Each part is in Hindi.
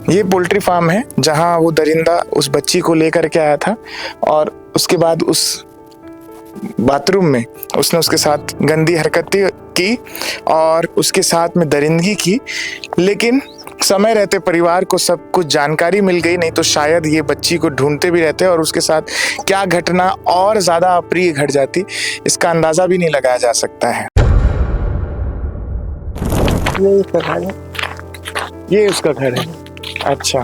ये पोल्ट्री फार्म है जहां वो दरिंदा उस बच्ची को लेकर के आया था और उसके बाद उस बाथरूम में उसने उसके साथ गंदी हरकतें की और उसके साथ में दरिंदगी की। लेकिन समय रहते परिवार को सब कुछ जानकारी मिल गई, नहीं तो शायद ये बच्ची को ढूंढते भी रहते और उसके साथ क्या घटना और ज्यादा अप्रिय घट जाती, इसका अंदाजा भी नहीं लगाया जा सकता है। ये उसका घर है। अच्छा,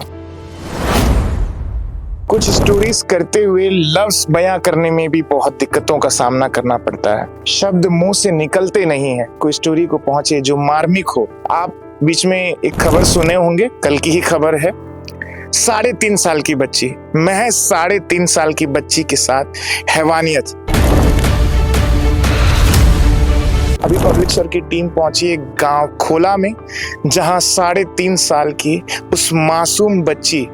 कुछ स्टोरीज करते हुए लफ्ज बयां करने में भी बहुत दिक्कतों का सामना करना पड़ता है। शब्द मुंह से निकलते नहीं है। कोई स्टोरी को पहुंचे जो मार्मिक हो। आप बीच में एक खबर सुने होंगे, कल की ही खबर है। 3.5 साल की बच्ची, महज 3.5 साल की बच्ची के साथ हैवानियत। अभी पब्लिक स्वर की टीम पहुंची एक गांव खोला में, जहां 3.5 साल की उस मासूम बच्ची,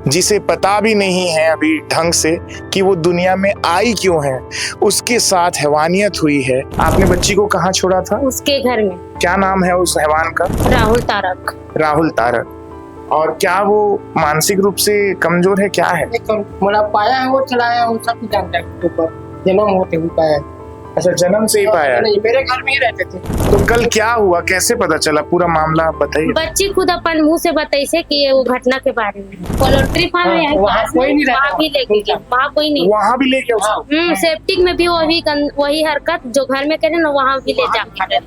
जिसे पता भी नहीं है अभी ढंग से कि वो दुनिया में आई क्यों है, उसके साथ हैवानियत हुई है। आपने बच्ची को कहाँ छोड़ा था? उसके घर में। क्या नाम है उस हैवान का? राहुल तारक। राहुल तारक। और क्या वो मानसिक रूप से कमजोर है, क्या है? मतलब पाया है, वो चलाया, वो सब जानता है। ऊपर जन्म होते हुए पाया है। अच्छा, जन्म से ही पाया? नहीं, मेरे घर में ही रहते थे। तो कल क्या हुआ, कैसे पता चला, पूरा मामला आप बताइए। बच्ची खुद अपन मुंह से बताई से कि वो घटना के बारे में। पोल्ट्री फार्म है, वहाँ कोई नहीं रहता। वहाँ भी लेके गया, वहाँ कोई नहीं। वहाँ भी लेके उसको? सेप्टिक में भी वही हरकत जो घर में करे ना, वहाँ भी ले जाके।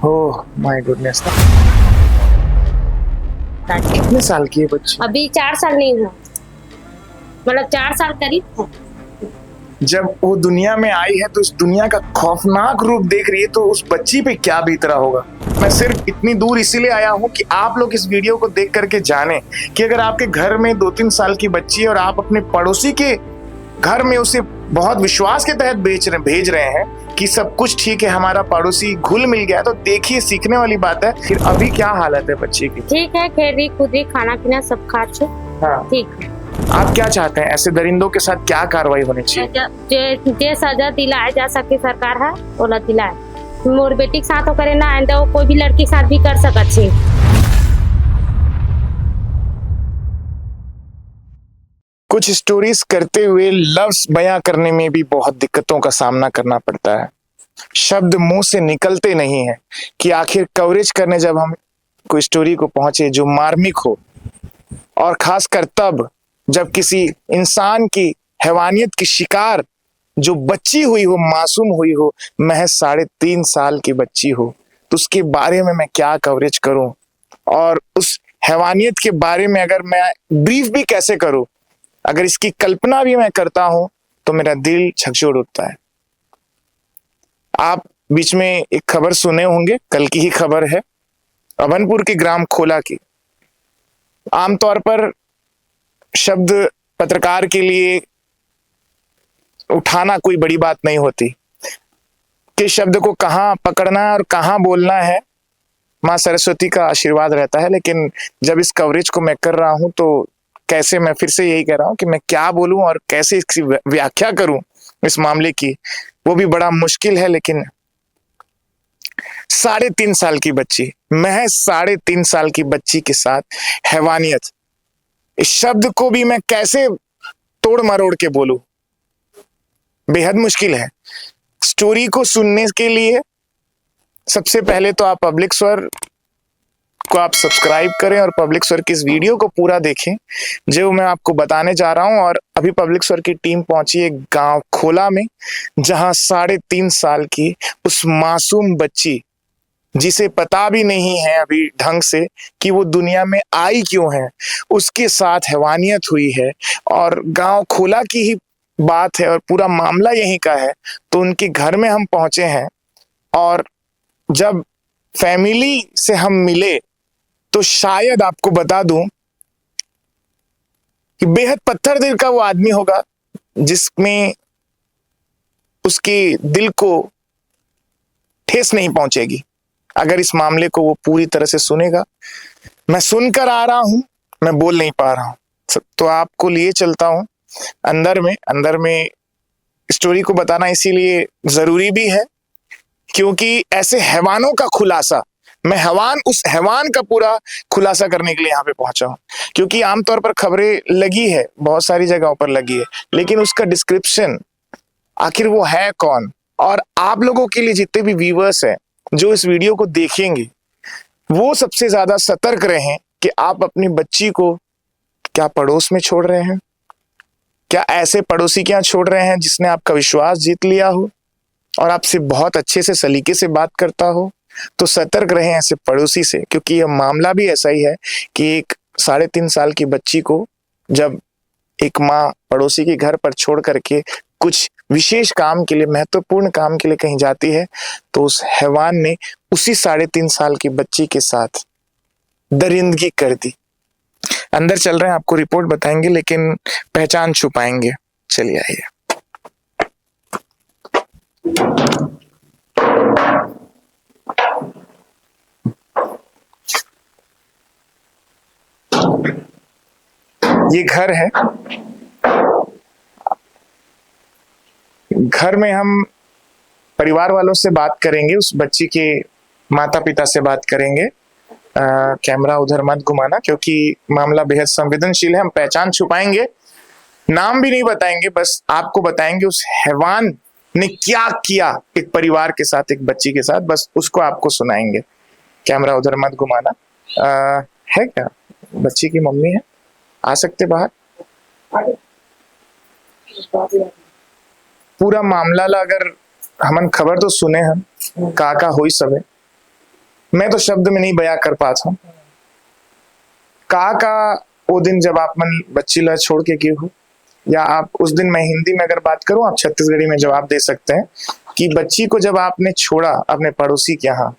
Oh my goodness. कितने साल की है बच्ची? अभी 4 साल नहीं हुआ, मतलब 4 साल करीब। जब वो दुनिया में आई है तो उस दुनिया का खौफनाक रूप देख रही है, तो उस बच्ची पे क्या बीत रहा होगा। मैं सिर्फ इतनी दूर इसीलिए आया हूँ कि आप लोग इस वीडियो को देख करके जाने कि अगर आपके घर में 2-3 साल की बच्ची है और आप अपने पड़ोसी के घर में उसे बहुत विश्वास के तहत भेज रहे हैं कि सब कुछ ठीक है, हमारा पड़ोसी घुल मिल गया, तो देखिए सीखने वाली बात है। फिर अभी क्या हालत है बच्ची की? ठीक है, खेल रही कूद रही, खाना पीना सब खा छे। हाँ, ठीक है। आप क्या चाहते हैं, ऐसे दरिंदों के साथ क्या कार्रवाई होनी चाहिए? जे सजा दिलाए जा सके सरकार है ओला दिलाए। मोर बेटी के साथ करे ना, आइंदा वो कोई भी लड़की के साथ भी कर सकत छे। कुछ स्टोरीज करते हुए लफ्ज बयां करने में भी बहुत दिक्कतों का सामना करना पड़ता है। शब्द मुंह से निकलते नहीं है कि आखिर कवरेज करने जब हम कोई स्टोरी को पहुंचे जो मार्मिक हो, और खासकर तब जब किसी इंसान की हैवानियत की शिकार जो बच्ची हुई हो, मासूम हुई हो, महज 3.5 साल की बच्ची हो, तो उसके बारे में मैं क्या कवरेज करूं और उस हैवानियत के बारे में अगर मैं ब्रीफ भी कैसे करूं, अगर इसकी कल्पना भी मैं करता हूं तो मेरा दिल झकझोर उठता है। आप बीच में एक खबर सुने होंगे, कल की ही खबर है, अभनपुर के ग्राम खोला की। आमतौर पर शब्द पत्रकार के लिए उठाना कोई बड़ी बात नहीं होती कि शब्द को कहाँ पकड़ना है और कहाँ बोलना है, माँ सरस्वती का आशीर्वाद रहता है। लेकिन जब इस कवरेज को मैं कर रहा हूं तो कैसे, मैं फिर से यही कह रहा हूं कि मैं क्या बोलूं और कैसे इसकी व्याख्या करूं इस मामले की, वो भी बड़ा मुश्किल है। लेकिन 3.5 साल की बच्ची, महज 3.5 साल की बच्ची के साथ हैवानियत, इस शब्द को भी मैं कैसे तोड़ मरोड़ के बोलूं, बेहद मुश्किल है। स्टोरी को सुनने के लिए सबसे पहले तो आप पब्लिक स्वर को आप सब्सक्राइब करें और पब्लिक स्वर की इस वीडियो को पूरा देखें जो मैं आपको बताने जा रहा हूं। और अभी पब्लिक स्वर की टीम पहुंची एक गांव खोला में, जहां 3.5 साल की उस मासूम बच्ची, जिसे पता भी नहीं है अभी ढंग से कि वो दुनिया में आई क्यों है, उसके साथ हैवानियत हुई है। और गांव खोला की ही बात है और पूरा मामला यहीं का है। तो उनके घर में हम पहुंचे हैं और जब फैमिली से हम मिले तो शायद आपको बता दूं कि बेहद पत्थर दिल का वो आदमी होगा जिसमें उसके दिल को ठेस नहीं पहुंचेगी अगर इस मामले को वो पूरी तरह से सुनेगा। मैं सुनकर आ रहा हूं, मैं बोल नहीं पा रहा हूं, तो आपको लिए चलता हूं अंदर में स्टोरी को बताना इसीलिए जरूरी भी है क्योंकि ऐसे हैवानों का खुलासा मैं उस हैवान का पूरा खुलासा करने के लिए यहाँ पे पहुंचा हूँ, क्योंकि आमतौर पर खबरें लगी है, बहुत सारी जगहों पर लगी है, लेकिन उसका डिस्क्रिप्शन आखिर वो है कौन। और आप लोगों के लिए जितने भी व्यूअर्स हैं जो इस वीडियो को देखेंगे, वो सबसे ज्यादा सतर्क रहें कि आप अपनी बच्ची को क्या पड़ोस में छोड़ रहे हैं, क्या ऐसे पड़ोसी के यहाँ छोड़ रहे हैं जिसने आपका विश्वास जीत लिया हो और आपसे बहुत अच्छे से सलीके से बात करता हो। तो सतर्क रहें ऐसे पड़ोसी से, क्योंकि यह मामला भी ऐसा ही है कि एक 3.5 साल की बच्ची को जब एक माँ पड़ोसी के घर पर छोड़ करके कुछ विशेष काम के लिए, महत्वपूर्ण काम के लिए कहीं जाती है, तो उस हैवान ने उसी 3.5 साल की बच्ची के साथ दरिंदगी कर दी। अंदर चल रहे हैं, आपको रिपोर्ट बताएंगे, लेकिन पहचान छुपाएंगे। चलिए आइए। ये घर है। घर में हम परिवार वालों से बात करेंगे, उस बच्ची के माता पिता से बात करेंगे। कैमरा उधर मत घुमाना, क्योंकि मामला बेहद संवेदनशील है। हम पहचान छुपाएंगे, नाम भी नहीं बताएंगे, बस आपको बताएंगे उस हैवान ने क्या किया एक परिवार के साथ, एक बच्ची के साथ, बस उसको आपको सुनाएंगे। कैमरा उधर मत घुमाना। है क्या? बच्ची की मम्मी है, आ सकते बाहर? पूरा मामला ला अगर हमन खबर तो सुने हम का हुई सबे, मैं तो शब्द में नहीं बयां कर पाता हूँ। का वो दिन जब आप मन बच्ची ला छोड़ के गए हो, या आप उस दिन, मैं हिंदी में अगर बात करूं, आप छत्तीसगढ़ी में जवाब दे सकते हैं कि बच्ची को जब आपने छोड़ा अपने पड़ोसी के यहाँ,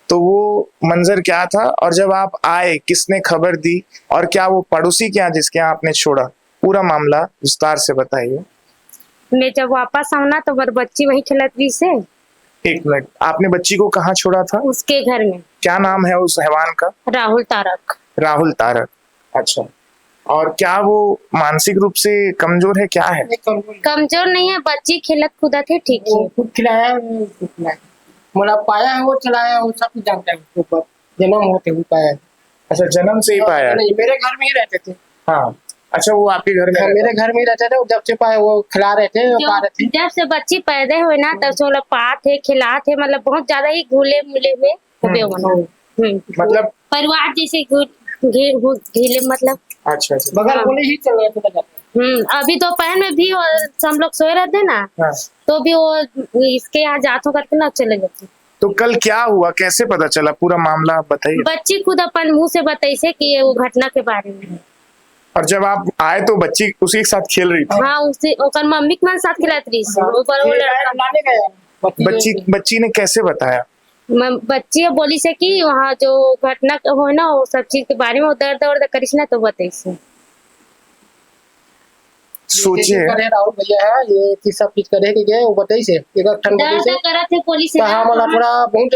तो वो मंजर क्या था, और जब आप आए किसने खबर दी, और क्या वो पड़ोसी के यहाँ जिसके यहाँ आपने छोड़ा, पूरा मामला विस्तार से बताइए। मैं जब वापस आऊना तो मेरी बच्ची वही खेलत रही से। 1 मिनट, आपने बच्ची को कहाँ छोड़ा था? उसके घर में। क्या नाम है उस हैवान का? राहुल तारक। राहुल तारक, अच्छा। और क्या वो मानसिक रूप से कमजोर है, क्या है? कमजोर नहीं है, बच्ची खेलत कूदत है, ठीक है। खुद खिलाया, मतलब पाया है, वो चलाया, वो सब कुछ जानता है उसके ऊपर। जन्म होते हुए पाया है। अच्छा, जन्म से ही पाया? नहीं, मेरे घर में ही रहते थे। हाँ, अच्छा, वो आपके घर में? मेरे घर में ही रहते थे। जब से पाए वो खिला रहे थे, वो पा रहे थे। जब से बच्ची पैदा हुए ना, तब से मतलब पात है, खिलात है, मतलब बहुत ज्यादा ही घुले मुले हुए मतलब परिवार जैसे घिले, मतलब। अच्छा, बगल बोले ही चल रहे थे। अभी दोपहर में भी हम लोग सोए रहते ना, हाँ। तो भी वो इसके यहाँ जात होकर के ना चले जाते। तो कल क्या हुआ, कैसे पता चला, पूरा मामला बताइए। बच्ची खुद अपन मुंह से बताई से कि ये वो घटना के बारे में। और जब आप आए तो बच्ची उसी के साथ खेल रही थी? हाँ, उसी ओकर मम्मी के साथ खिलात रही। बच्ची ने कैसे बताया? बच्ची बोली से कि वहाँ जो घटना हो ना, वो सब चीज के बारे में दर्द वर्द करिस ना, तो बताई से। सोचिए, राहुल भैया है ये सब चीज करे कि वो बताई से एक ठंड दर्द करत है पुलिस से। कहा मला थोड़ा बहुत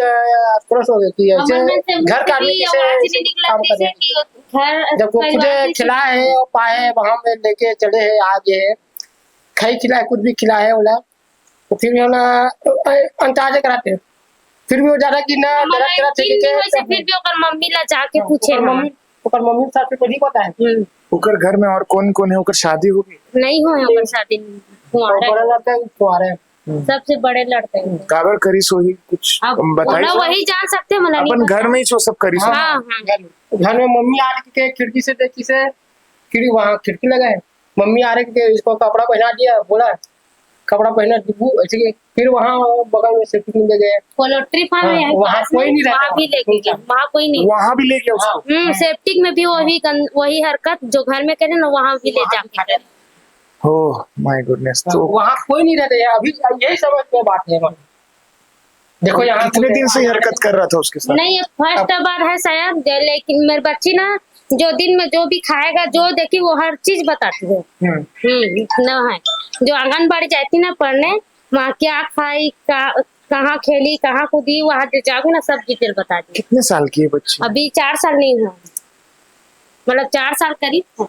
आक्रोश हो गई कि ऐसे घर का आदमी कैसे काम कर रहे हैं। जब वो खुद खिलाए है और पाए है, वहां में लेके चले है, आगे है, खाई खिलाए, कुछ भी खिलाए है बोला, तो फिर ना अंदाजा कराते हैं। फिर भी वो ज्यादा कि ना गलत कराते हैं। फिर भी ओकर मम्मी ला जाके पूछे, मम्मी साथ में कुछ नहीं पता है। ओकर घर में और कौन कौन है? ओकर शादी होगी? नहीं हुआ ओकर शादी, बड़ा लड़का है, कुंवारा है। सबसे बड़े लड़ते हैं। काबर करीस होगी, कुछ बताइए। वही जान सकते हैं, मतलब अपन घर में ही सब करीस। हाँ, घर में मम्मी आ रही के खिड़की से देखी से, खिड़की वहाँ खिड़की लगाए, मम्मी आ रही के इसको कपड़ा पहना दिया, बोला कपड़ा पहना डिब्बू ऐसे। फिर वहाँ बगल में सेफ्टी में ले गए, पोल्ट्री फार्म में वहाँ कोई नहीं रहता, वहाँ भी लेके गए, वहाँ कोई नहीं, वहाँ भी ले गया उसको। सेफ्टिक में भी वही हरकत जो घर में करे ना, वहाँ भी ले जाके। Oh my goodness. तो वहाँ कोई नहीं रहता है। अभी यही समझ में बात है। देखो यहाँ कितने दिन से हरकत कर रहा था उसके साथ? नहीं, फर्स्ट बार है शायद, लेकिन मेरी बच्ची ना जो दिन में जो भी खाएगा, जो देखी, वो हर चीज बताती है। ना है जो आंगनबाड़ी जाती ना पढ़ने, वहाँ क्या खाई, कहाँ खेली, कहाँ कूदी, वहाँ जाके ना सब डिटेल बता दी। कितने साल की है बच्ची? अभी 4 साल नहीं हुआ, मतलब 4 साल करीब।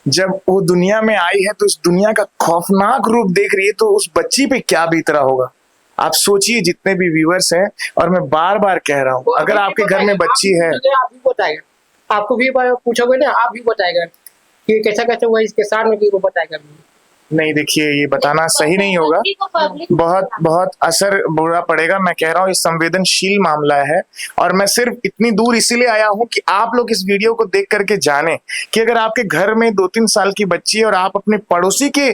जब वो दुनिया में आई है तो उस दुनिया का खौफनाक रूप देख रही है, तो उस बच्ची पे क्या बीत रहा होगा? आप सोचिए जितने भी व्यूअर्स हैं, और मैं बार बार कह रहा हूँ, अगर आपके घर में बच्ची है, आप भी बताएगा, आपको भी पूछोगे ना, आप भी बताएगा कि कैसा कैसा हुआ इसके साथ में, वो बताएगा। नहीं देखिए, ये बताना सही नहीं होगा, बहुत बहुत असर बुरा पड़ेगा। मैं कह रहा हूँ, ये संवेदनशील मामला है, और मैं सिर्फ इतनी दूर इसीलिए आया हूँ कि आप लोग इस वीडियो को देख करके जाने कि अगर आपके घर में 2-3 साल की बच्ची है और आप अपने पड़ोसी के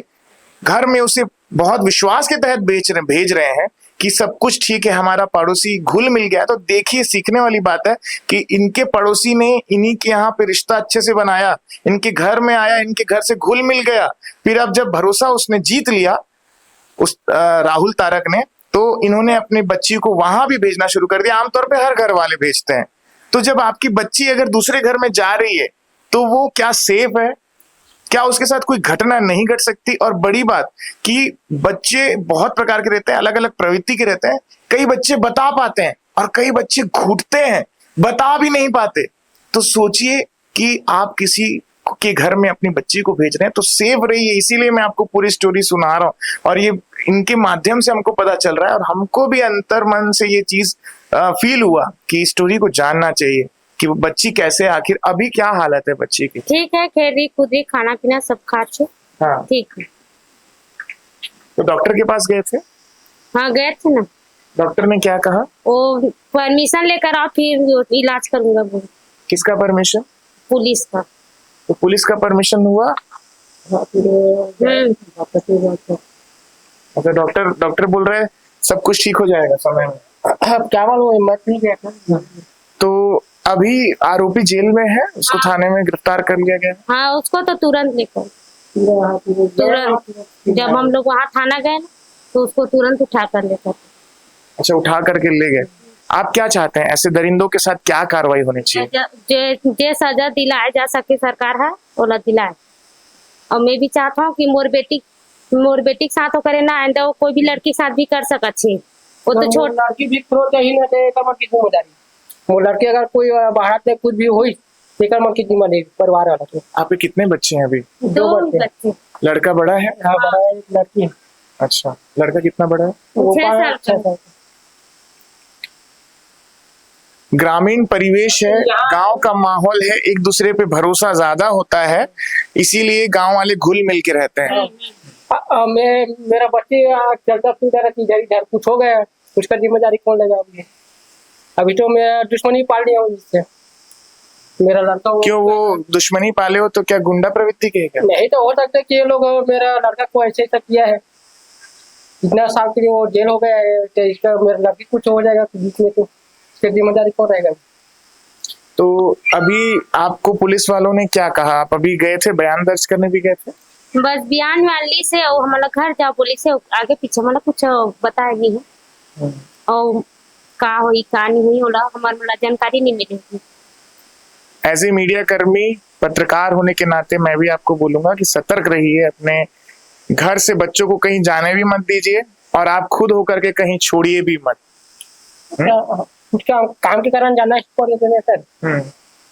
घर में उसे बहुत विश्वास के तहत भेज रहे हैं कि सब कुछ ठीक है, हमारा पड़ोसी घुल मिल गया, तो देखिए सीखने वाली बात है कि इनके पड़ोसी ने इन्हीं के यहाँ पे रिश्ता अच्छे से बनाया, इनके घर में आया, इनके घर से घुल मिल गया, फिर अब जब भरोसा उसने जीत लिया, उस राहुल तारक ने, तो इन्होंने अपनी बच्ची को वहां भी भेजना शुरू कर दिया। आमतौर पे हर घर वाले भेजते हैं। तो जब आपकी बच्ची अगर दूसरे घर में जा रही है तो वो क्या सेफ है? क्या उसके साथ कोई घटना नहीं घट सकती? और बड़ी बात कि बच्चे बहुत प्रकार के रहते हैं, अलग अलग प्रवृत्ति के रहते हैं। कई बच्चे बता पाते हैं और कई बच्चे घुटते हैं, बता भी नहीं पाते। तो सोचिए कि आप किसी के घर में अपनी बच्ची को भेज रहे हैं तो सेफ रहिए। इसीलिए मैं आपको पूरी स्टोरी सुना रहा हूँ, और ये इनके माध्यम से हमको पता चल रहा है, और हमको भी अंतर मन से ये चीज फील हुआ कि स्टोरी को जानना चाहिए कि वो बच्ची कैसे, आखिर अभी क्या हालत है बच्ची की। ठीक है, खेली कूदी, खाना पीना सब खा छे। हाँ ठीक है। तो डॉक्टर के पास गए थे? हाँ गए थे ना। डॉक्टर ने क्या कहा? वो परमिशन लेकर आओ फिर इलाज करूंगा। वो किसका परमिशन? पुलिस का। तो पुलिस का परमिशन हुआ? अच्छा, डॉक्टर बोल रहे हैं सब कुछ ठीक हो जाएगा समय में। अब क्या मालूम, हिम्मत नहीं गया। तो अभी आरोपी जेल में है, उसको थाने में गिरफ्तार कर लिया गया। हाँ, उसको तो तुरंत लेकर, तुरंत जब हम लोग वहाँ थाना गए ना तो उसको तुरंत उठा कर लेकर। अच्छा, उठा करके ले गए। आप क्या चाहते हैं, ऐसे दरिंदों के साथ क्या कार्रवाई होनी चाहिए? जे सजा दिलाए जा सके सरकार है ओला दिलाए। और मैं भी चाहता हूँ कि मोर बेटी के साथ हो करे ना, आइंदा वो कोई भी लड़की के साथ भी कर सकत छे। वो तो छोट लड़की भी फ्रॉड ही ना दे कमर की जिम्मेदारी। वो लड़की अगर कोई बाहर में कुछ भी हुई लेकर मन की जिम्मेदारी परिवार वाला। तो आपके कितने बच्चे हैं अभी? 2 बच्चे। लड़का बड़ा है? हाँ बड़ा है, लड़की है। अच्छा, लड़का कितना बड़ा है? 6 साल का। ग्रामीण परिवेश है, गांव का माहौल है, एक दूसरे पे भरोसा ज्यादा होता है, इसीलिए गांव वाले घुल मिल के रहते हैं। मेरा बच्चे चलता फिरता रहती इधर कुछ हो गया, उसका जिम्मेदारी कौन लेगा? अभी तो मैं दुश्मनी पाल लिया हूँ जिससे मेरा लड़का। क्यों वो दुश्मनी पाले हो? तो क्या गुंडा प्रवृत्ति के? क्या नहीं तो हो सकता है कि ये लोग मेरा लड़का को ऐसे ऐसा किया है, इतना साल के लिए वो जेल हो गया है, तो इसका मेरा लड़की कुछ हो जाएगा बीच में, तो इसकी जिम्मेदारी कौन रहेगा? तो अभी आपको पुलिस वालों ने क्या कहा? आप अभी गए थे, बयान दर्ज करने भी गए थे? बस बयान वाली से और हमारा घर जाओ पुलिस से आगे पीछे मतलब कुछ बताएगी है और का हुई का नहीं हुई होला हमारा जानकारी नहीं मिलेगी। एज ए मीडिया कर्मी, पत्रकार होने के नाते मैं भी आपको बोलूंगा कि सतर्क रहिए, अपने घर से बच्चों को कहीं जाने भी मत दीजिए, और आप खुद होकर के कहीं छोड़िए भी मत। उसका काम के कारण जाना पड़ गया सर।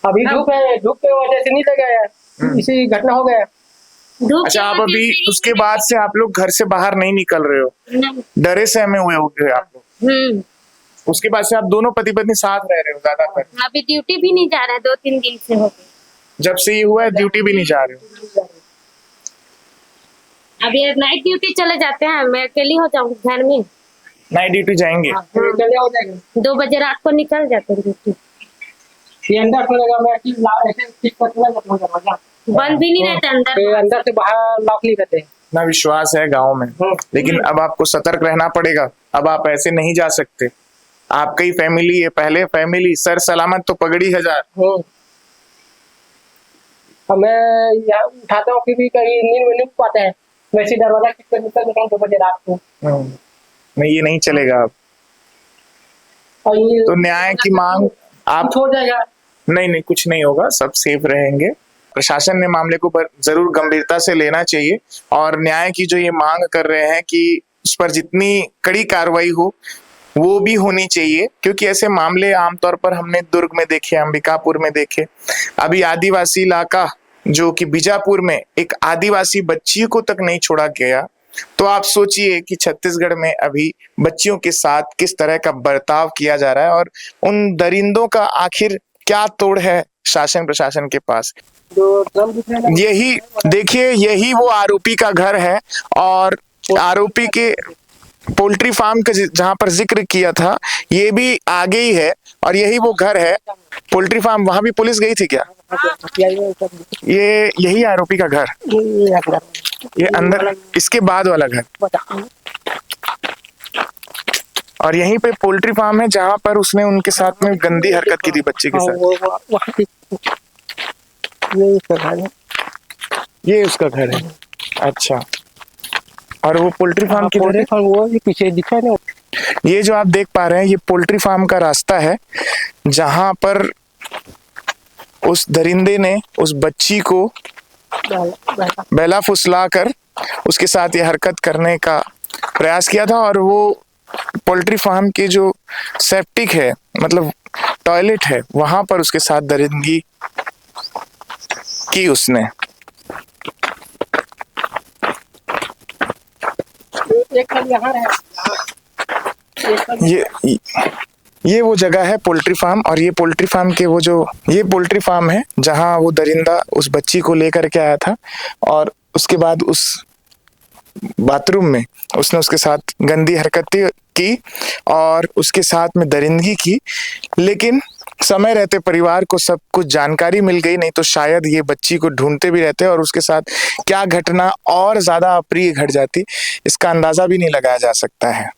अभी धूप के वजह से नहीं लगा, इसी घटना हो गया। अच्छा, आप अभी उसके बाद से आप लोग घर से बाहर नहीं निकल रहे हो, डरे सहमे हुए होंगे आप लोग। उसके बाद से आप दोनों पति पत्नी साथ रह रहे हो ज्यादातर? अभी ड्यूटी भी नहीं जा रहा है, 2-3 दिन से हो गए। जब से ये हुआ है ड्यूटी भी नहीं जा रहे हो? अभी नाइट ड्यूटी चले जाते हैं, मैं अकेली हो जाऊंगी घर में। नाइट ड्यूटी जाएंगे? 2 बजे रात को निकल जाते हैं ड्यूटी। बंद भी नहीं रहता अंदर से बाहर लॉक नहीं रहते। ना विश्वास है गांव में, लेकिन अब आपको सतर्क रहना पड़ेगा। अब आप ऐसे नहीं जा सकते, आपकी फैमिली है, पहले फैमिली सर सलामत तो पगड़ी 1000। मैं यहाँ उठाता हूँ, फिर भी कहीं नींद में नहीं पाते हैं, वैसे दरवाजा खिड़की निकल जाता हूँ 2 बजे रात को। नहीं, ये नहीं चलेगा अब। तो न्याय की मांग आप हो जाएगा? नहीं, कुछ नहीं होगा, सब सेफ रहेंगे। प्रशासन ने मामले को जरूर गंभीरता से लेना चाहिए, और न्याय की जो ये मांग कर रहे हैं कि उस पर जितनी कड़ी कार्रवाई हो वो भी होनी चाहिए, क्योंकि ऐसे मामले आमतौर पर हमने दुर्ग में देखे, अंबिकापुर में देखे। अभी आदिवासी इलाका जो कि बीजापुर में एक आदिवासी बच्ची को तक नहीं छोड़ा गया, तो आप सोचिए कि छत्तीसगढ़ में अभी बच्चियों के साथ किस तरह का बर्ताव किया जा रहा है और उन दरिंदों का आखिर क्या तोड़ है शासन प्रशासन के पास। जो ड्रम दिख रहा है ना, यही देखिए, यही वो आरोपी का घर है और आरोपी के पोल्ट्री फार्म का जहां पर जिक्र किया था ये भी आगे ही है और यही वो घर है पोल्ट्री फार्म। वहां भी पुलिस गई थी क्या? ये यही आरोपी का घर, ये अंदर इसके बाद वाला घर, और यहीं पे पोल्ट्री फार्म है जहां पर उसने उनके साथ में गंदी हरकत की थी बच्चे के साथ। ये उसका घर है, अच्छा। और वो पोल्ट्री फार्म किधर है? वो पीछे दिखा है ना। ये जो आप देख पा रहे हैं ये पोल्ट्री फार्म का रास्ता है जहां पर उस दरिंदे ने उस बच्ची को बेला फुसला कर उसके साथ ये हरकत करने का प्रयास किया था। और वो पोल्ट्री फार्म के जो सेप्टिक है, मतलब टॉयलेट है, वहां पर उसके साथ दरिंदगी की उसने। एक यहाँ है, ये वो जगह है पोल्ट्री फार्म, और ये पोल्ट्री फार्म के वो जो ये पोल्ट्री फार्म है जहां वो दरिंदा उस बच्ची को लेकर के आया था और उसके बाद उस बाथरूम में उसने उसके साथ गंदी हरकतें की और उसके साथ में दरिंदगी की। लेकिन समय रहते परिवार को सब कुछ जानकारी मिल गई, नहीं तो शायद ये बच्ची को ढूंढते भी रहते और उसके साथ क्या घटना और ज्यादा अप्रिय घट जाती इसका अंदाजा भी नहीं लगाया जा सकता है।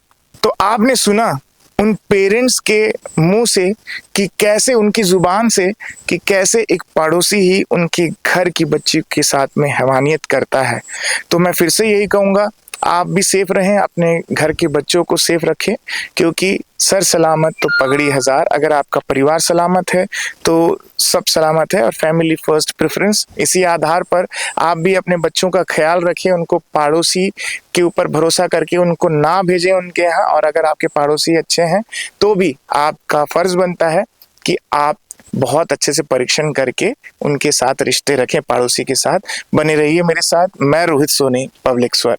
तो आपने सुना उन पेरेंट्स के मुंह से कि कैसे, उनकी जुबान से कि कैसे एक पड़ोसी ही उनके घर की बच्ची के साथ में हैवानियत करता है। तो मैं फिर से यही कहूँगा, आप भी सेफ रहें, अपने घर के बच्चों को सेफ रखें, क्योंकि सर सलामत तो पगड़ी हजार। अगर आपका परिवार सलामत है तो सब सलामत है, और फैमिली फर्स्ट प्रेफरेंस। इसी आधार पर आप भी अपने बच्चों का ख्याल रखें, उनको पड़ोसी के ऊपर भरोसा करके उनको ना भेजें उनके यहाँ। और अगर आपके पड़ोसी अच्छे हैं तो भी आपका फर्ज बनता है कि आप बहुत अच्छे से परीक्षण करके उनके साथ रिश्ते रखें, पड़ोसी के साथ। बने रहिए मेरे साथ। मैं रोहित सोनी, पब्लिक स्वर।